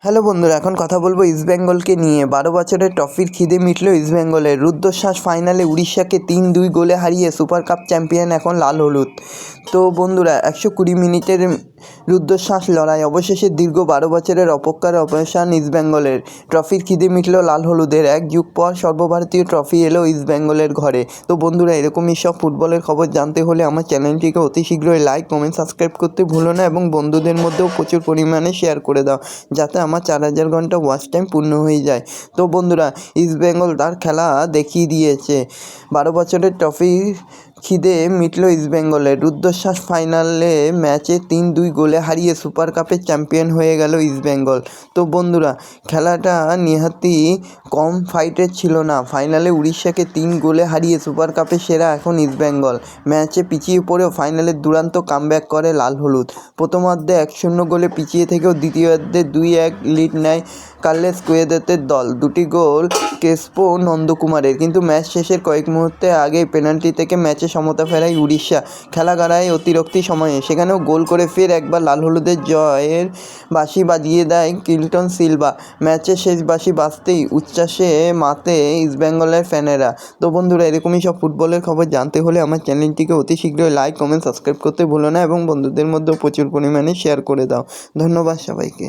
Hello বন্ধুরা, এখন কথা বলবো ইস্টবেঙ্গলকে নিয়ে। ১২ বছরের ট্রফির খিদে মিটল ইস্টবেঙ্গলের। রুদ্ধশ্বাস ফাইনালে উড়িষ্যাকে ৩-২ গোলে হারিয়ে সুপার কাপ চ্যাম্পিয়ন এখন লাল হলুদ। তো বন্ধুরা, ১২০ মিনিটের রুদ্ধশ্বাস লড়াই, অবশেষে দীর্ঘ ১২ বছরের অপেক্ষার অবসান ইস্টবেঙ্গলের। ট্রফির খিদে মিটল লাল হলুদের। এক যুগ পর সর্বভারতীয় ট্রফি এলো ইস্টবেঙ্গলের ঘরে। তো বন্ধুরা, এরকমই সব ফুটবলের খবর জানতে হলে আমার চ্যানেলটিকে অতি শীঘ্রই লাইক, কমেন্ট, সাবস্ক্রাইব করতে ভুলো না এবং বন্ধুদের মধ্যেও প্রচুর পরিমাণে শেয়ার করে দাও, যাতে আমার ৪,০০০ ঘন্টা ওয়াচ টাইম পূর্ণ হয়ে যায়। তো বন্ধুরা, ইস্টবেঙ্গল তার খেলা দেখিয়ে দিয়েছে। ১২ বছরের ট্রফি খিদে মিটল ইস্টবেঙ্গলের। রুদ্ধশ্বাস ফাইনালে ম্যাচে ৩-২ গোলে হারিয়ে সুপার কাপের চ্যাম্পিয়ন হয়ে গেল ইস্টবেঙ্গল। তো বন্ধুরা, খেলাটা নেহাতই কম ফাইটের ছিল না। ফাইনালে উড়িষ্যাকে ৩ গোলে হারিয়ে সুপার কাপের সেরা এখন ইস্টবেঙ্গল। ম্যাচে পিছিয়ে পড়েও ফাইনালে দুরন্ত কামব্যাক করে লাল হলুদ। প্রথমার্ধে ১-০ গোলে পিছিয়ে থেকেও দ্বিতীয়ার্ধে ২-১ লিড নেয় কার্লোস কুয়েদাতের দল। দুটি গোল ক্রেসপো নন্দকুমারের, কিন্তু ম্যাচ শেষের কয়েক মুহূর্তে আগেই পেনাল্টি থেকে ম্যাচে সমতা ফেরায় উড়িষ্যা। খেলা গড়ায় অতিরিক্ত সময়ে, সেখানেও গোল করে ফের একবার লাল হলুদের জয়ের বাঁশি বাজিয়ে দেয় কিল্টন সিলভা। ম্যাচের শেষ বাঁশি বাজতেই উচ্ছ্বাসে মাতে ইস্টবেঙ্গলের ফ্যানেরা। তো বন্ধুরা, এরকমই সব ফুটবলের খবর জানতে হলে আমার চ্যানেলটিকে অতি শীঘ্রই লাইক, কমেন্ট, সাবস্ক্রাইব করতে ভুলো না এবং বন্ধুদের মধ্যেও প্রচুর পরিমাণে শেয়ার করে দাও। ধন্যবাদ সবাইকে।